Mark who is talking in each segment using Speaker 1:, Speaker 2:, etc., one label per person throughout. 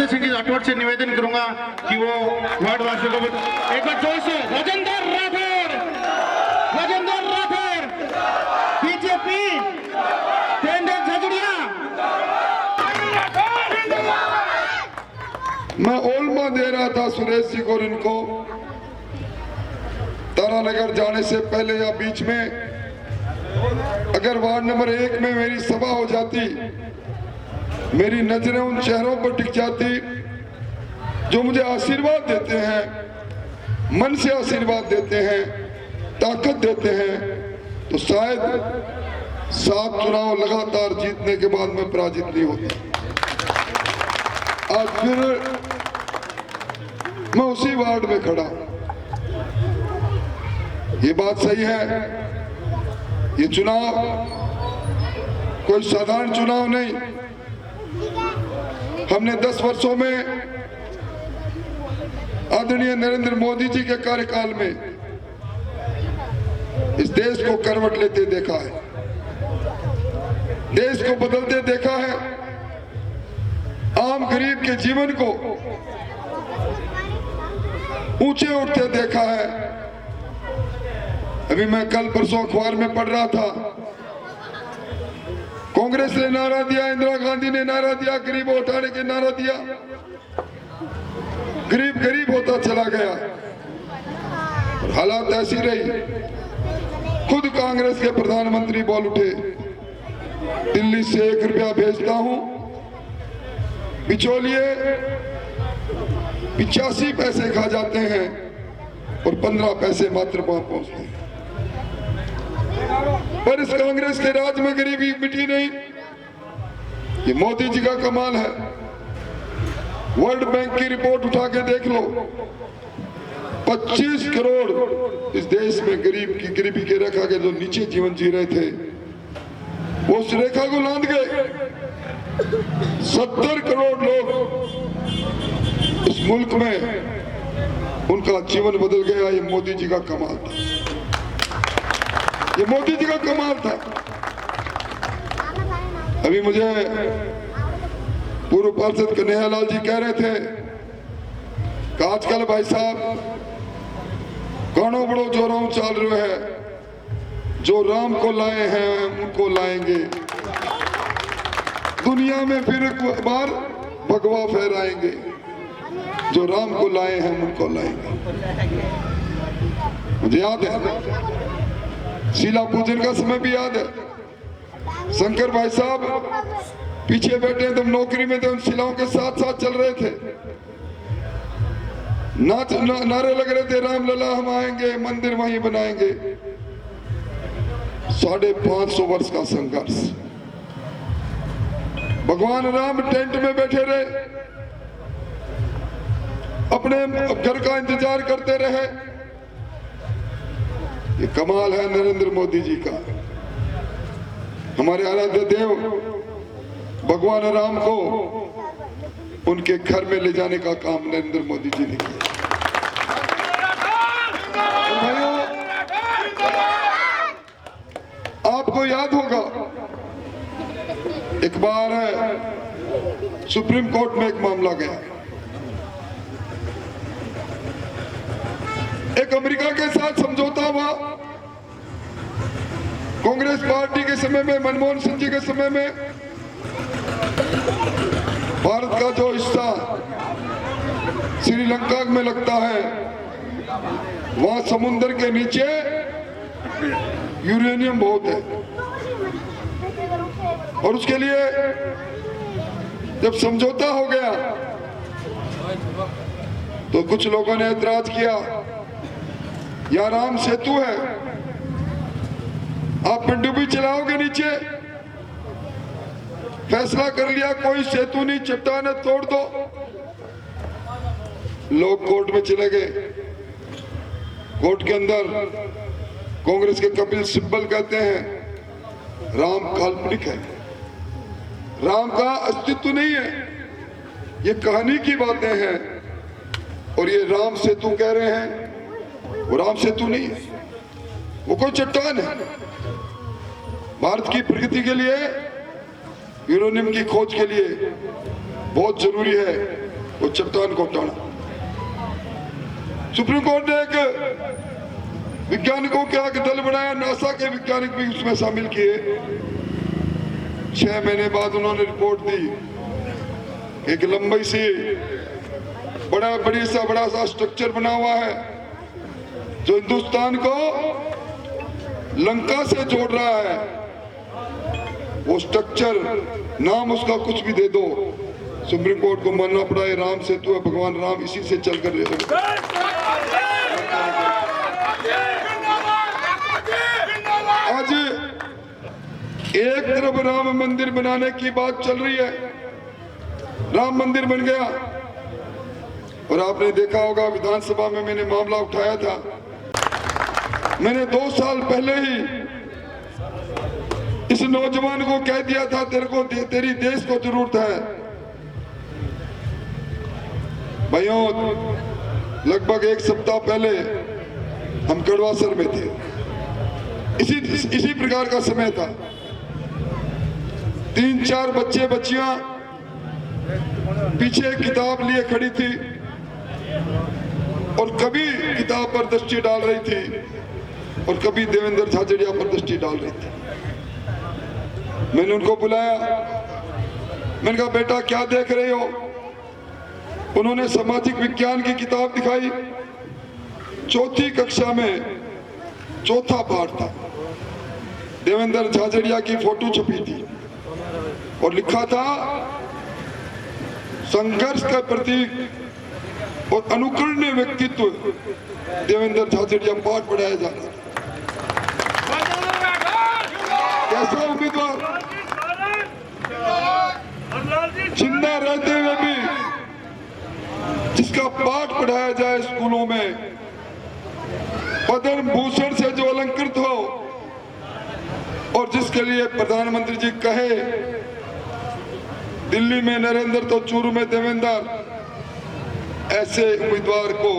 Speaker 1: राठौड़ से निवेदन करूंगा कि वो वार्ड वासियों को एक बार जोर से राजेंद्र राठौड़ बीजेपी झगड़िया।
Speaker 2: मैं ओल्मा दे रहा था सुरेश जी को, इनको तारानगर जाने से पहले या बीच में अगर वार्ड नंबर 1 में मेरी सभा हो जाती, मेरी नजरें उन चेहरों पर टिक जाती जो मुझे आशीर्वाद देते हैं, मन से आशीर्वाद देते हैं, ताकत देते हैं, तो शायद 7 चुनाव लगातार जीतने के बाद मैं पराजित नहीं होता। आज फिर मैं उसी वार्ड में खड़ा। ये बात सही है, ये चुनाव कोई साधारण चुनाव नहीं। हमने 10 वर्षों में आदरणीय नरेंद्र मोदी जी के कार्यकाल में इस देश को करवट लेते देखा है, देश को बदलते देखा है, आम गरीब के जीवन को ऊंचे उठते देखा है। अभी मैं कल परसों अखबार में पढ़ रहा था, कांग्रेस ने नारा दिया, इंदिरा गांधी ने नारा दिया, गरीब हटाने के नारा दिया, गरीब गरीब होता चला गया। हालात ऐसी रही, खुद कांग्रेस के प्रधानमंत्री बोल उठे, दिल्ली से 1 रुपया भेजता हूं, बिचौलिए 85 पैसे खा जाते हैं और 15 पैसे मात्र वहां पहुंचते हैं। पर इस कांग्रेस के राज में गरीबी मिटी नहीं। ये मोदी जी का कमाल है। वर्ल्ड बैंक की रिपोर्ट उठा के देख लो, 25 करोड़ इस देश में गरीबी के रेखा के जो नीचे जीवन जी रहे थे, वो उस रेखा को लांघ गए। 70 करोड़ लोग इस मुल्क में उनका जीवन बदल गया। ये मोदी जी का कमाल था, ये मोदी जी का कमाल था। अभी मुझे पूर्व पार्षद कन्हैयालाल जी कह रहे थे कि आजकल भाई साहब घणो बड़ो जोरों चल रहे हैं, जो राम को लाए हैं उनको लाएंगे, दुनिया में फिर एक बार भगवा फहराएंगे, जो राम को लाए हैं उनको लाएंगे। मुझे याद है, शीला पूजन का समय भी याद है। शंकर भाई साहब पीछे बैठे, तुम नौकरी में थे, उन शिलाओं के साथ साथ चल रहे थे, नारे लग रहे थे, राम लला हम आएंगे, मंदिर वहीं बनाएंगे। 550 वर्ष का संघर्ष। भगवान राम टेंट में बैठे रहे, अपने घर का इंतजार करते रहे। ये कमाल है नरेंद्र मोदी जी का। हमारे आराध्य देव भगवान राम को उनके घर में ले जाने का काम नरेंद्र मोदी जी ने किया। भाइयों, आपको याद होगा एक बार सुप्रीम कोर्ट में एक मामला गया, एक अमेरिका के साथ समझौता हुआ। कांग्रेस पार्टी के समय में, मनमोहन सिंह जी के समय में, भारत का जो हिस्सा श्रीलंका में लगता है, वहां समुद्र के नीचे यूरेनियम बहुत है, और उसके लिए जब समझौता हो गया तो कुछ लोगों ने ऐतराज किया, यहाँ राम सेतु है, आप पनडुब्बी चलाओगे नीचे, फैसला कर लिया कोई सेतु नहीं, चट्टानें तोड़ दो। लोग कोर्ट में चले गए। कोर्ट के अंदर कांग्रेस के कपिल सिब्बल कहते हैं राम काल्पनिक है, राम का अस्तित्व नहीं है, ये कहानी की बातें हैं, और ये राम सेतु कह रहे हैं, वो राम सेतु नहीं है, वो कोई चट्टान है। भारत की प्रगति के लिए, यूरेनियम की खोज के लिए बहुत जरूरी है वो चट्टान को हटाना। सुप्रीम कोर्ट ने एक वैज्ञानिकों का एक दल बनाया, नासा के वैज्ञानिक भी उसमें शामिल किए। 6 महीने बाद उन्होंने रिपोर्ट दी, एक लंबी सी बड़ा सा स्ट्रक्चर बना हुआ है जो हिंदुस्तान को लंका से जोड़ रहा है। वो स्ट्रक्चर, नाम उसका कुछ भी दे दो, सुप्रीम कोर्ट को मानना पड़ा है राम सेतु है, भगवान राम इसी से चल कर रहे। आज एक तरफ राम मंदिर बनाने की बात चल रही है, राम मंदिर बन गया, और आपने देखा होगा विधानसभा में मैंने मामला उठाया था। मैंने 2 साल पहले ही इस नौजवान को कह दिया था, तेरी देश को जरूरत है। भाइयों, लगभग 1 सप्ताह पहले हम कड़वासर में थे, इसी प्रकार का समय था। 3-4 बच्चे बच्चियां पीछे किताब लिए खड़ी थी और कभी किताब पर दृष्टि डाल रही थी और कभी देवेंद्र झाझड़िया पर दृष्टि डाल रही थी। मैंने उनको बुलाया, मैंने कहा बेटा क्या देख रहे हो? उन्होंने सामाजिक विज्ञान की किताब दिखाई, 4ठी कक्षा में 4था पाठ था, देवेंद्र झाझड़िया की फोटो छपी थी और लिखा था संघर्ष का प्रतीक और अनुकरणीय व्यक्तित्व देवेंद्र झाझड़िया पाठ पढ़ाया जा रहा था। कैसा उम्मीदवार जिंदा रहते हुए भी जिसका पाठ पढ़ाया जाए स्कूलों में, पद्म भूषण से जो अलंकृत हो और जिसके लिए प्रधानमंत्री जी कहे दिल्ली में नरेंद्र तो चूरू में देवेंद्र, ऐसे उम्मीदवार को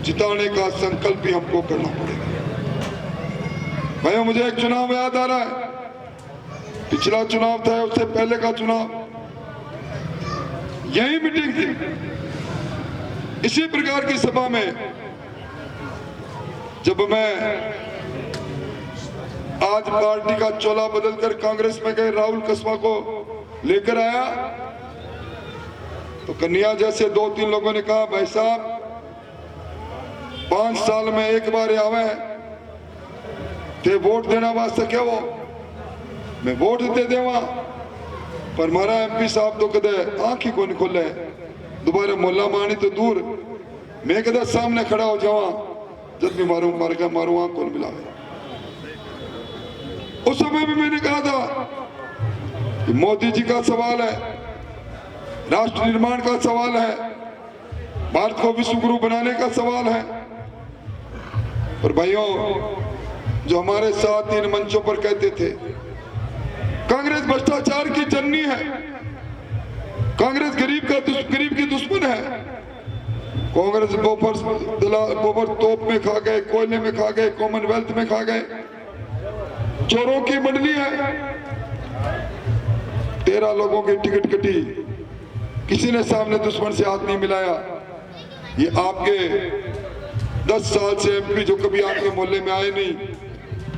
Speaker 2: जिताने का संकल्प भी हमको करना पड़ेगा। भाइयों, मुझे एक चुनाव याद आ रहा है, पिछला चुनाव था, उससे पहले का चुनाव, यही मीटिंग थी, इसी प्रकार की सभा में जब मैं आज पार्टी का चोला बदलकर कांग्रेस में गए राहुल कसवा को लेकर आया, तो कन्हैया जैसे 2-3 लोगों ने कहा भाई साहब 5 साल में एक बार आवे थे वोट देना वास्ते क्या वो मैं वोट दे देवा, पर मारा एमपी साहब तो कदे आंख ही को नहीं खोले, दोबारा मोहल्ला मानी तो दूर, मैं कदे सामने खड़ा हो जावा, जब भी मारू आंख को मिलावे। उस समय भी मैंने कहा था कि मोदी जी का सवाल है, राष्ट्र निर्माण का सवाल है, भारत को विश्व गुरु बनाने का सवाल है। और भाइयों, जो हमारे साथ इन मंचों पर कहते थे कांग्रेस भ्रष्टाचार की जननी है, कांग्रेस गरीब की दुश्मन है, कांग्रेस गोबर तोप में खा गए, कोयले में खा गए, कॉमनवेल्थ में खा गए, चोरों की मंडली है, 13 लोगों की टिकट कटी, किसी ने सामने दुश्मन से हाथ नहीं मिलाया। ये आपके 10 साल से एमपी जो कभी आपके मोहल्ले में आए नहीं,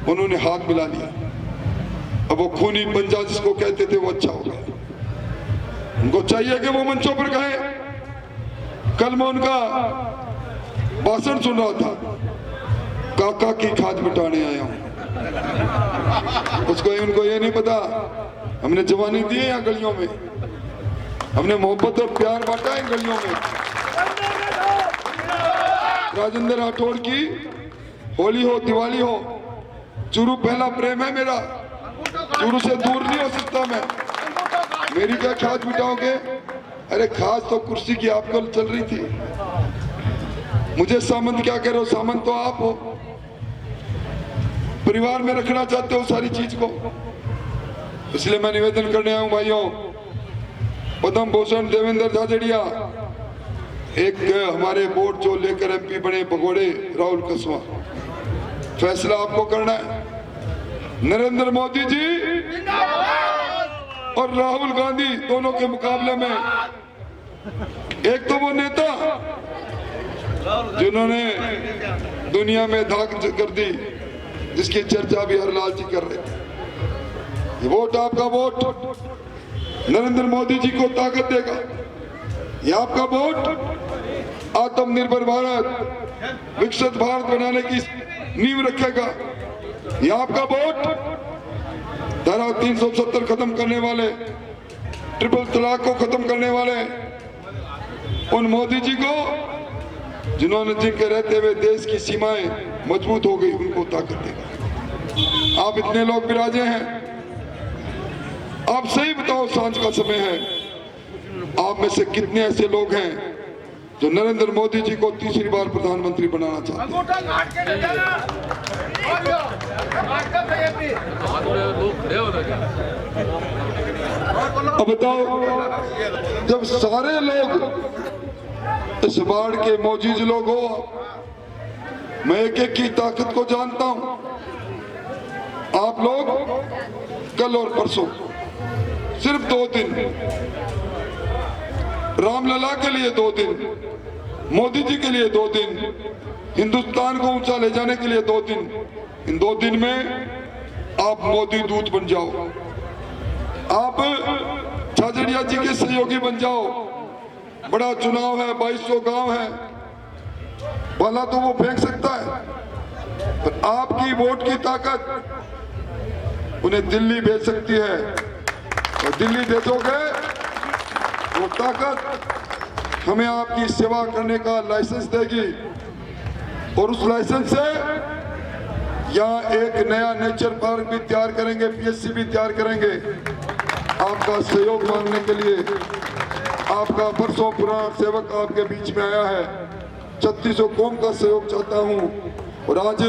Speaker 2: उन्होंने हाथ मिला लिया। अब वो खूनी पंजा जिसको कहते थे वो अच्छा हो गया। उनको चाहिए कि वो मंचों पर कहे। कल मैं उनका भाषण सुन रहा था, काका की खाद मिटाने आया हूं। उनको ये नहीं पता हमने जवानी दी है यहाँ गलियों में, हमने मोहब्बत और प्यार बांटा है गलियों में। राजेंद्र राठौड़ की होली हो दिवाली हो, चूरू पहला प्रेम है मेरा, चूरू से दूर नहीं हो सकता मैं। मेरी क्या खाद मिटाओगे? अरे खास तो कुर्सी की आपको चल रही थी, मुझे सामंत क्या कह रहे हो? सामंत तो आप हो, परिवार में रखना चाहते हो सारी चीज को। इसलिए मैं निवेदन करने आया हूं भाइयों, पद्म भूषण देवेंद्र झाझड़िया, एक हमारे वोट जो लेकर एमपी बने भगोड़े राहुल कसवा, फैसला आपको करना है। नरेंद्र मोदी जी और राहुल गांधी दोनों के मुकाबले में एक तो वो नेता जिन्होंने दुनिया में धाक कर दी, जिसकी चर्चा भी हरलाल जी कर रहे थे। ये वोट, आपका वोट नरेंद्र मोदी जी को ताकत देगा। ये आपका वोट आत्मनिर्भर भारत, विकसित भारत बनाने की नींव रखेगा। ये आपका वोट धारा 370 खत्म करने वाले, ट्रिपल तलाक को खत्म करने वाले उन मोदी जी को, जिन्होंने जिनके रहते हुए देश की सीमाएं मजबूत हो गई, उनको ताकत देगा। आप इतने लोग विराजे हैं, आप सही बताओ, सांझ का समय है, आप में से कितने ऐसे लोग हैं जो नरेंद्र मोदी जी को तीसरी बार प्रधानमंत्री बनाना चाहते हैं? अब बताओ, जब सारे लोग इस बाढ़ के मौजूद लोग हो, मैं एक एक की ताकत को जानता हूं। आप लोग कल और परसों सिर्फ 2 दिन, रामलला के लिए 2 दिन, मोदी जी के लिए 2 दिन, हिंदुस्तान को ऊंचा ले जाने के लिए 2 दिन, इन 2 दिन में आप मोदी दूत बन जाओ, आप झाझड़िया जी के सहयोगी बन जाओ। बड़ा चुनाव है, 2200 गांव है, भला तो वो फेंक सकता है, पर आपकी वोट की ताकत उन्हें दिल्ली भेज सकती है। और दिल्ली भेजोगे, वो ताकत हमें आपकी सेवा करने का लाइसेंस देगी, और उस लाइसेंस से यहाँ एक नया नेचर पार्क भी तैयार करेंगे, PSC भी तैयार करेंगे। आपका सहयोग मांगने के लिए आपका बरसों पुराना सेवक आपके बीच में आया है। 3600 कौम का सहयोग चाहता हूँ, और आज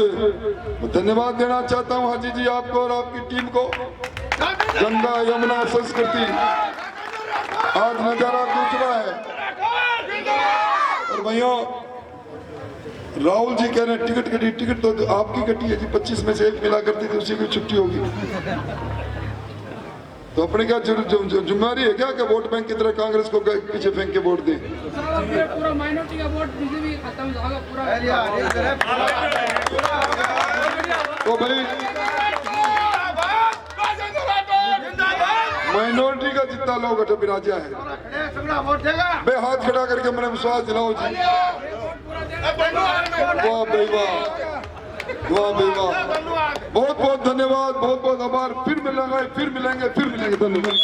Speaker 2: धन्यवाद देना चाहता हूँ हाजी जी आपको और आपकी टीम को। गंगा यमुना संस्कृति, आज नजारा दूसरा है। और भैया राहुल जी कह रहे हैं टिकट कटी, टिकट तो आपकी कटी है जी, 25 में से 1 मिला करती थी, उसी की छुट्टी होगी। तो अपने क्या जिम्मेदारी है क्या कि वोट बैंक की तरह कांग्रेस को पीछे फेंक के वोट दें?
Speaker 3: पूरा माइनॉरिटी का वोट बीजेपी खत्म होगा पूरा।
Speaker 2: तो भाई माइनॉरिटी का जितना लोग अटक विराजा है, बे हाथ खड़ा करके मैंने विश्वास दिलाओ जी। वाह भाई वाह, वाह भाई वाह, बहुत बहुत धन्यवाद, बहुत बहुत आभार। फिर मिलेंगे, फिर मिलेंगे, फिर मिलेंगे। धन्यवाद।